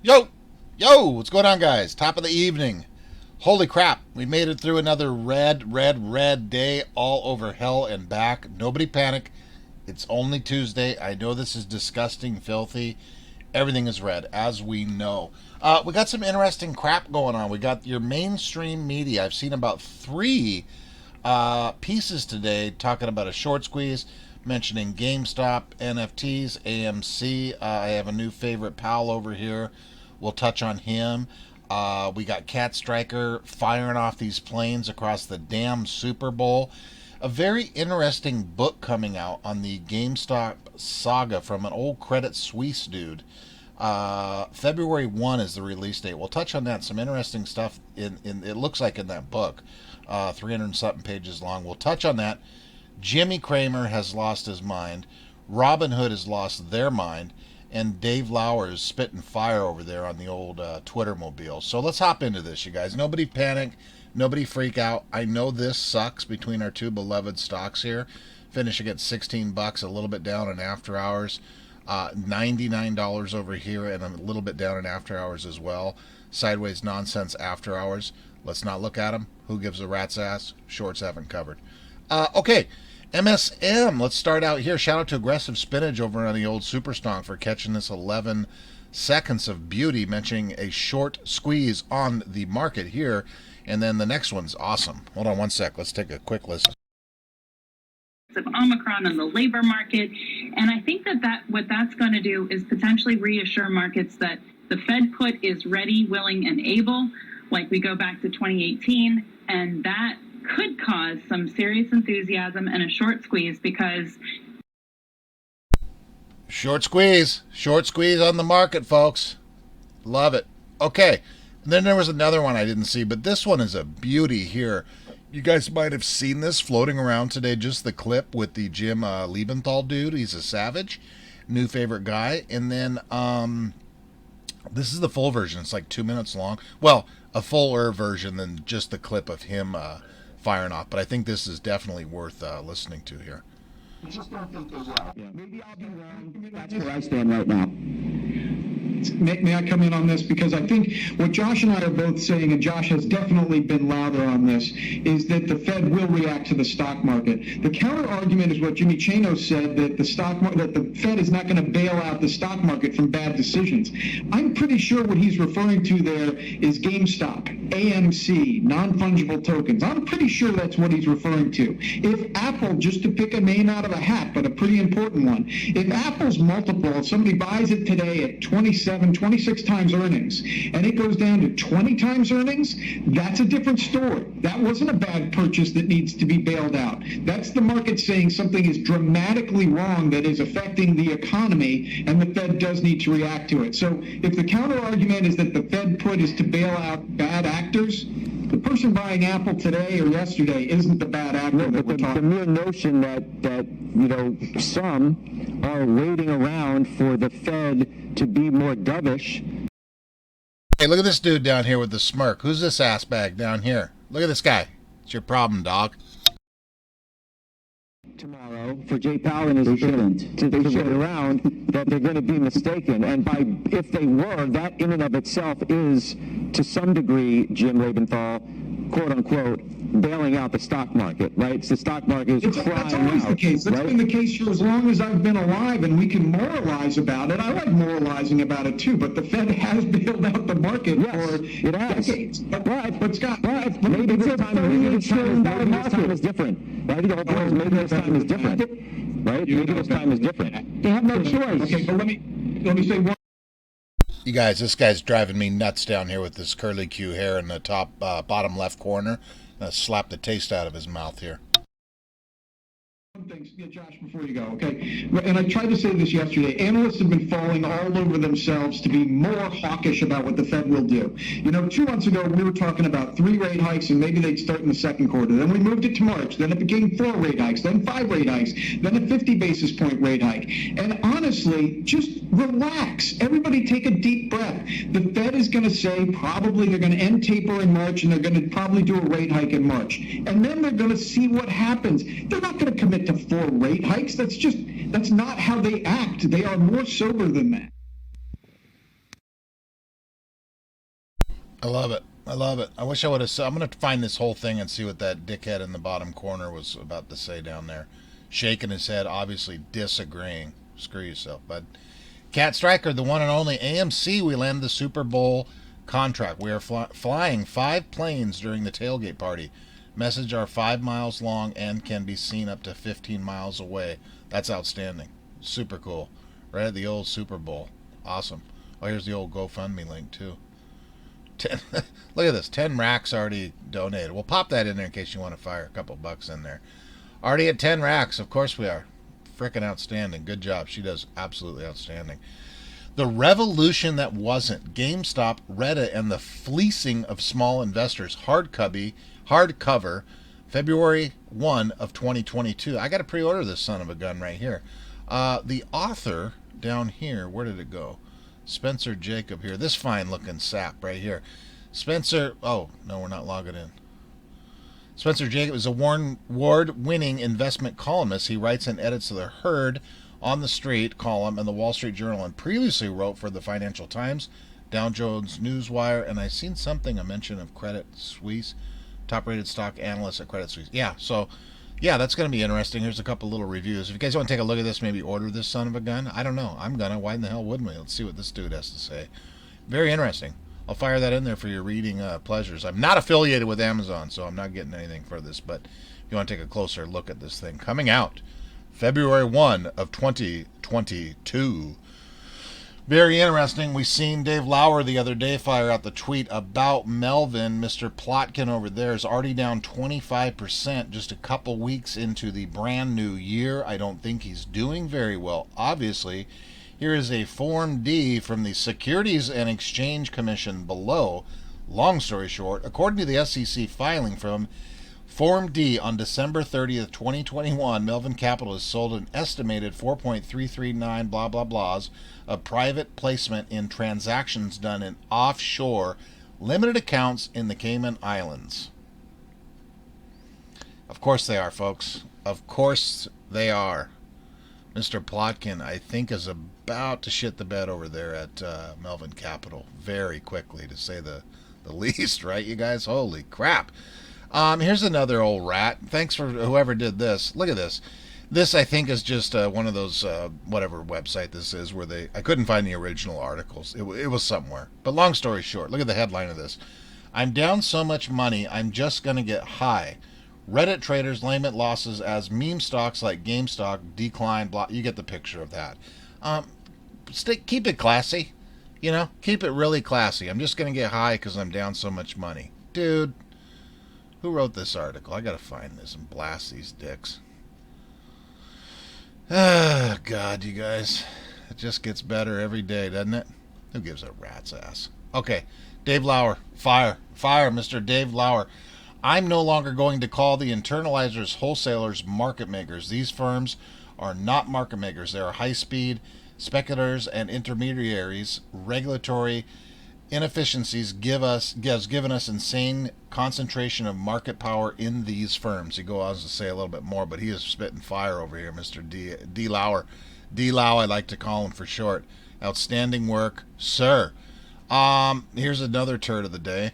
Yo, yo, what's going on, guys? Top of the evening. Holy crap, we made it through another red day all over hell and back. Nobody panic. It's only Tuesday. I know this is disgusting, filthy. Everything is red, as we know. We got some interesting crap going on. We got your mainstream media. I've seen about three pieces today talking about a short squeeze, mentioning GameStop, NFTs, AMC. I have a new favorite pal over here. We'll touch on him. We got Cat Striker firing off these planes across the damn Super Bowl. A very interesting book coming out on the GameStop saga from an old Credit Suisse dude. February 1 is the release date. We'll touch on that. Some interesting stuff in it looks like in that book. 300 and something pages long. We'll touch on that. Jimmy Cramer has lost his mind. Robin Hood has lost their mind. And Dave Lauer is spitting fire over there on the old Twitter mobile. So let's hop into this, you guys. Nobody panic. Nobody freak out. I know this sucks between our two beloved stocks here. Finishing at 16 bucks, a little bit down in after hours. $99 over here and a little bit down in after hours as well. Sideways nonsense after hours. Let's not look at them. Who gives a rat's ass? Shorts haven't covered. Okay. MSM, let's start out here. Shout out to Aggressive Spinach over on the old Superstonk for catching this 11 seconds of beauty, mentioning a short squeeze on the market here. And then the next one's awesome. Hold on one sec. Let's take a quick listen. Of Omicron on the labor market. And I think that what that's going to do is potentially reassure markets that the Fed put is ready, willing, and able, like we go back to 2018. And that could cause some serious enthusiasm and a short squeeze because... Short squeeze on the market, folks. Love it. Okay. And then there was another one I didn't see, but this one is a beauty here. You guys might have seen this floating around today, just the clip with the Jim Liebenthal dude. He's a savage. New favorite guy. And then this is the full version. It's like 2 minutes long. Well, a fuller version than just the clip of him firing off. But I think this is definitely worth listening to here. I just don't think they will. Yeah. Maybe I'll be wrong. That's where I stand right now. May I come in on this? Because I think what Josh and I are both saying, and Josh has definitely been louder on this, is that the Fed will react to the stock market. The counter argument is what Jimmy Chano said, that that the Fed is not going to bail out the stock market from bad decisions. I'm pretty sure what he's referring to there is GameStop, AMC, non-fungible tokens. I'm pretty sure that's what he's referring to. If Apple, just to pick a name out of a hat, but a pretty important one, if Apple's multiple, if somebody buys it today at 26 times earnings, and it goes down to 20 times earnings, that's a different story. That wasn't a bad purchase that needs to be bailed out. That's the market saying something is dramatically wrong that is affecting the economy, and the Fed does need to react to it. So if the counter argument is that the Fed put is to bail out bad actors, the person buying Apple today or yesterday isn't the bad actor that we're talking about. The mere notion that some are waiting around for the Fed to be more dovish. Hey, look at this dude down here with the smirk. Who's this ass bag down here? Look at this guy. It's your problem, dog. Tomorrow for Jay Powell and his to wait around, that they're going to be mistaken. And if they were, that in and of itself is, to some degree, Jim Liebenthal, quote unquote, bailing out the stock market, right? So the stock market is crying out. That's always the case. That's been the case for as long as I've been alive, and we can moralize about it. I like moralizing about it too, but the Fed has bailed out the market for decades. But Scott, maybe this time is different. I think the whole point is maybe this time is different, right? Maybe this time is different. They have no choice. Okay, but let me say one. You guys, this guy's driving me nuts down here with this curly Q hair in the top bottom left corner. Slap the taste out of his mouth here. Thanks. Yeah, Josh, before you go, okay? And I tried to say this yesterday. Analysts have been falling all over themselves to be more hawkish about what the Fed will do. 2 months ago, we were talking about 3 rate hikes, and maybe they'd start in the second quarter. Then we moved it to March. Then it became 4 rate hikes, then 5 rate hikes, then a 50 basis point rate hike. And honestly, just relax. Everybody take a deep breath. The Fed is going to say probably they're going to end taper in March, and they're going to probably do a rate hike in March. And then they're going to see what happens. They're not going to commit to 4 rate hikes. That's not how they act. They are more sober than that. I love it. I love it. I wish I would have. I'm going to find this whole thing and see what that dickhead in the bottom corner was about to say down there. Shaking his head, obviously disagreeing. Screw yourself, bud. Cat Striker, the one and only AMC, we landed the Super Bowl contract. We are flying 5 planes during the tailgate party. Message are 5 miles long and can be seen up to 15 miles away. That's outstanding. Super cool. Right at the old Super Bowl. Awesome. Oh, here's the old GoFundMe link, too. 10, look at this. 10 racks already donated. We'll pop that in there in case you want to fire a couple bucks in there. Already at 10 racks. Of course we are. Frickin' outstanding. Good job. She does absolutely outstanding. The revolution that wasn't. GameStop, Reddit, and the fleecing of small investors. Hardcover, February 1 of 2022. I got to pre-order this son of a gun right here. The author down here, where did it go? Spencer Jacob here. This fine-looking sap right here. Spencer, oh, no, we're not logging in. Spencer Jacob is a award-winning investment columnist. He writes and edits the Herd on the Street column and the Wall Street Journal, and previously wrote for the Financial Times, Dow Jones Newswire, and I've seen something, a mention of Credit Suisse, top-rated stock analyst at Credit Suisse. Yeah, so, yeah, that's going to be interesting. Here's a couple little reviews. If you guys want to take a look at this, maybe order this son of a gun. I don't know. I'm going to. Why in the hell wouldn't we? Let's see what this dude has to say. Very interesting. I'll fire that in there for your reading pleasures. I'm not affiliated with Amazon, so I'm not getting anything for this, but if you want to take a closer look at this thing, coming out February 1 of 2022. Very interesting. We seen Dave Lauer the other day fire out the tweet about Melvin. Mr. Plotkin over there is already down 25% just a couple weeks into the brand new year. I don't think he's doing very well, obviously. Here is a Form D from the Securities and Exchange Commission below. Long story short, according to the SEC filing from Form D on December 30th, 2021, Melvin Capital has sold an estimated 4.339 blah blah blahs of private placement in transactions done in offshore limited accounts in the Cayman Islands. Of course they are, folks. Of course they are. Mr. Plotkin, I think, is about to shit the bed over there at Melvin Capital very quickly, to say the least, right, you guys? Holy crap. Here's another old rat. Thanks for whoever did this. Look at this. This, I think, is just one of those, whatever website this is, where I couldn't find the original articles. It was somewhere. But long story short, look at the headline of this. I'm down so much money, I'm just going to get high. Reddit traders limit losses as meme stocks like GameStop decline. Blah. You get the picture of that. Keep it classy. You know, keep it really classy. I'm just going to get high because I'm down so much money. Dude, who wrote this article? I got to find this and blast these dicks. Ah, God, you guys. It just gets better every day, doesn't it? Who gives a rat's ass? Okay, Dave Lauer. Fire, Mr. Dave Lauer. I'm no longer going to call the internalizers, wholesalers, market makers. These firms are not market makers. They are high-speed speculators and intermediaries. Regulatory inefficiencies has given us insane concentration of market power in these firms. He goes on to say a little bit more, but he is spitting fire over here, Mr. D. Lauer. D. Lau, I like to call him for short. Outstanding work, sir. Here's another turd of the day.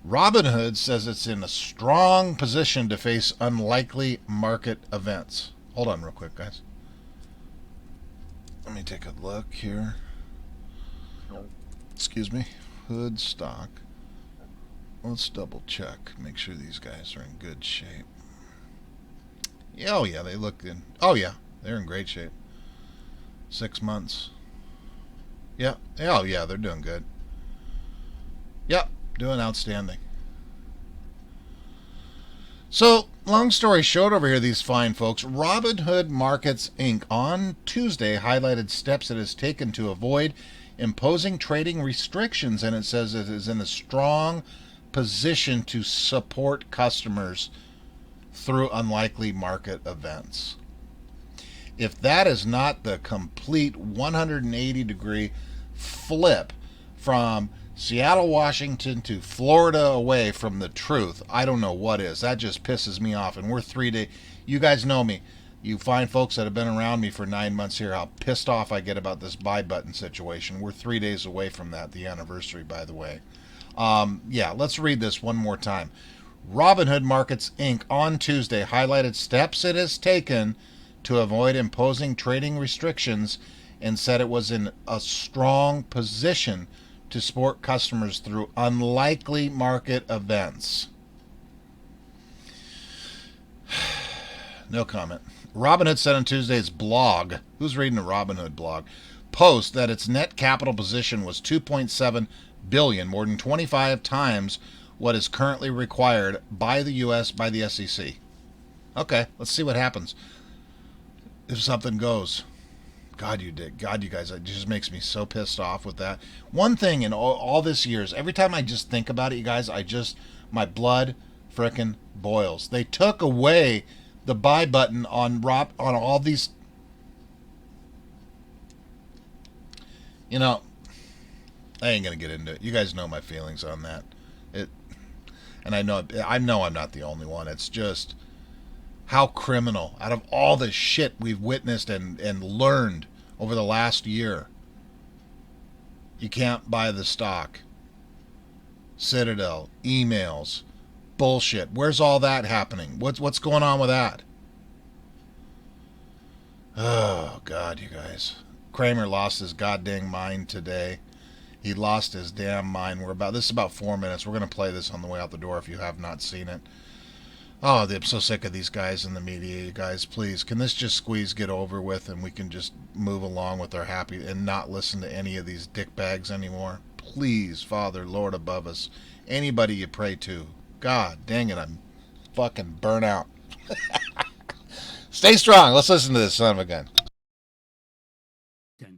Robinhood says it's in a strong position to face unlikely market events. Hold on real quick, guys. Let me take a look here. Excuse me. Hood stock. Let's double check. Make sure these guys are in good shape. Oh, yeah, they look in. Oh, yeah, they're in great shape. 6 months. Yeah. Oh, yeah, they're doing good. Yep. Doing outstanding. So, long story short over here, these fine folks, Robinhood Markets, Inc. on Tuesday highlighted steps it has taken to avoid imposing trading restrictions, and it says it is in a strong position to support customers through unlikely market events. If that is not the complete 180-degree flip from Seattle, Washington to Florida away from the truth, I don't know what is. That just pisses me off. And we're 3 days. You guys know me. You fine folks that have been around me for 9 months here, how pissed off I get about this buy button situation. We're 3 days away from that, the anniversary, by the way. Yeah, let's read this one more time. Robinhood Markets Inc. on Tuesday highlighted steps it has taken to avoid imposing trading restrictions and said it was in a strong position to support customers through unlikely market events. No comment. Robinhood said on Tuesday's blog, who's reading a Robinhood blog, post that its net capital position was $2.7 billion, more than 25 times what is currently required by the U.S. by the SEC. Okay, let's see what happens if something goes. God, you guys, it just makes me so pissed off with that. One thing in all this years, every time I just think about it, you guys, my blood frickin' boils. They took away the buy button on all these. You know, I ain't gonna get into it. You guys know my feelings on that. And I know I'm not the only one. It's just how criminal. Out of all the shit we've witnessed and learned over the last year, you can't buy the stock. Citadel, emails, bullshit. Where's all that happening? What's going on with that? Oh God, you guys. Cramer lost his goddamn mind today. He lost his damn mind. This is about 4 minutes. We're going to play this on the way out the door if you have not seen it. Oh, I'm so sick of these guys in the media. You guys, please, can this just get over with and we can just move along with our happy and not listen to any of these dickbags anymore? Please, Father, Lord above us, anybody you pray to. God dang it, I'm fucking burnt out. Stay strong. Let's listen to this son of a gun. $10.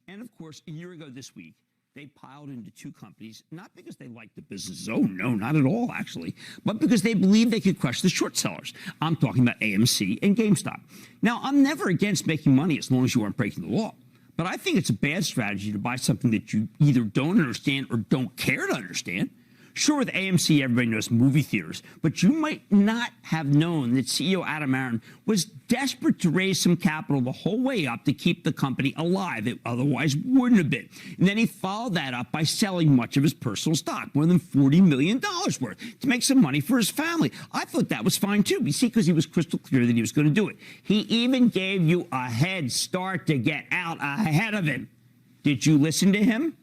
And of course, a year ago this week, they piled into two companies, not because they liked the business. Oh, no, not at all, actually, but because they believed they could crush the short sellers. I'm talking about AMC and GameStop. Now, I'm never against making money as long as you aren't breaking the law. But I think it's a bad strategy to buy something that you either don't understand or don't care to understand. Sure, with AMC, everybody knows movie theaters, but you might not have known that CEO Adam Aron was desperate to raise some capital the whole way up to keep the company alive. It otherwise wouldn't have been. And then he followed that up by selling much of his personal stock, more than $40 million worth, to make some money for his family. I thought that was fine, too. You see, because he was crystal clear that he was going to do it. He even gave you a head start to get out ahead of him. Did you listen to him?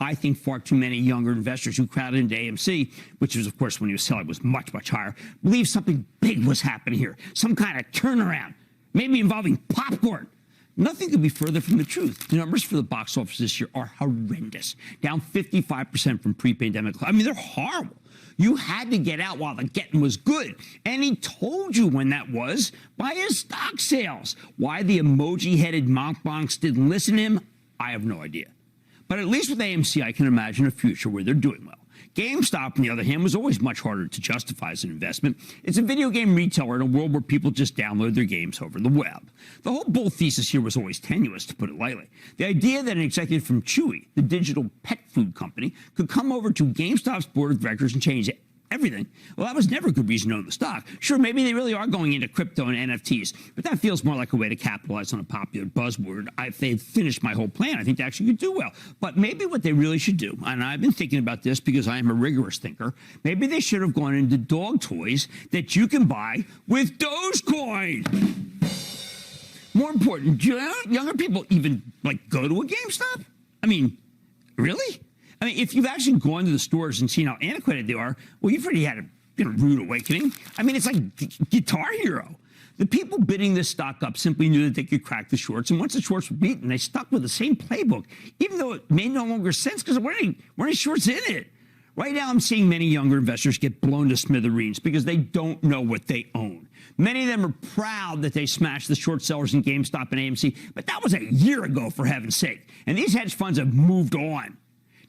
I think far too many younger investors who crowded into AMC, which was, of course, when he was selling, was much, much higher, believe something big was happening here, some kind of turnaround, maybe involving popcorn. Nothing could be further from the truth. The numbers for the box office this year are horrendous, down 55% from pre-pandemic. I mean, they're horrible. You had to get out while the getting was good. And he told you when that was by his stock sales. Why the emoji-headed monkbonks didn't listen to him, I have no idea. But at least with AMC, I can imagine a future where they're doing well. GameStop, on the other hand, was always much harder to justify as an investment. It's a video game retailer in a world where people just download their games over the web. The whole bull thesis here was always tenuous, to put it lightly. The idea that an executive from Chewy, the digital pet food company, could come over to GameStop's board of directors and change everything, well, that was never a good reason to own the stock. Sure, maybe they really are going into crypto and NFTs, but that feels more like a way to capitalize on a popular buzzword. If they finished my whole plan, I think they actually could do well. But maybe what they really should do, and I've been thinking about this because I am a rigorous thinker, maybe they should have gone into dog toys that you can buy with Dogecoin. More important, do younger people even go to a GameStop? I mean, really? I mean, if you've actually gone to the stores and seen how antiquated they are, well, you've already had a rude awakening. I mean, it's like Guitar Hero. The people bidding this stock up simply knew that they could crack the shorts, and once the shorts were beaten, they stuck with the same playbook, even though it made no longer sense because there weren't any shorts in it. Right now, I'm seeing many younger investors get blown to smithereens because they don't know what they own. Many of them are proud that they smashed the short sellers in GameStop and AMC, but that was a year ago, for heaven's sake. And these hedge funds have moved on.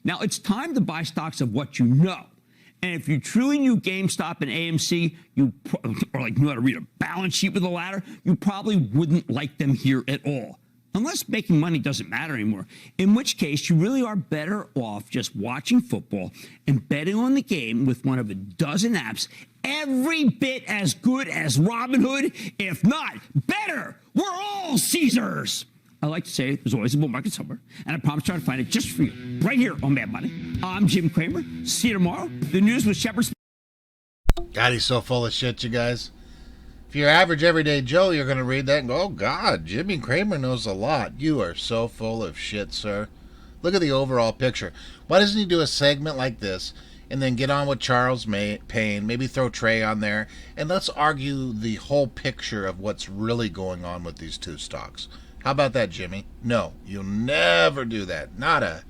Now, it's time to buy stocks of what you know. And if you truly knew GameStop and AMC, or knew how to read a balance sheet with a ladder, you probably wouldn't like them here at all. Unless making money doesn't matter anymore, in which case you really are better off just watching football and betting on the game with one of a dozen apps every bit as good as Robinhood, if not better. We're all Caesars. I like to say there's always a bull market somewhere, and I promise to try to find it just for you, right here on Mad Money. I'm Jim Cramer. See you tomorrow. The news with Shepard. God, he's so full of shit, you guys. If you're average everyday Joe, you're going to read that and go, oh, God, Jimmy Cramer knows a lot. You are so full of shit, sir. Look at the overall picture. Why doesn't he do a segment like this and then get on with Charles Payne, maybe throw Trey on there, and let's argue the whole picture of what's really going on with these two stocks? How about that, Jimmy? No, you'll never do that. Not a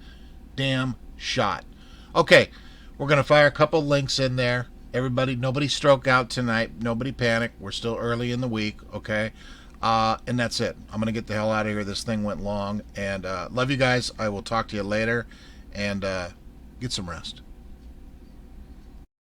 damn shot. Okay, we're going to fire a couple links in there. Everybody, nobody stroke out tonight. Nobody panic. We're still early in the week, okay? And that's it. I'm going to get the hell out of here. This thing went long. And love you guys. I will talk to you later. And get some rest.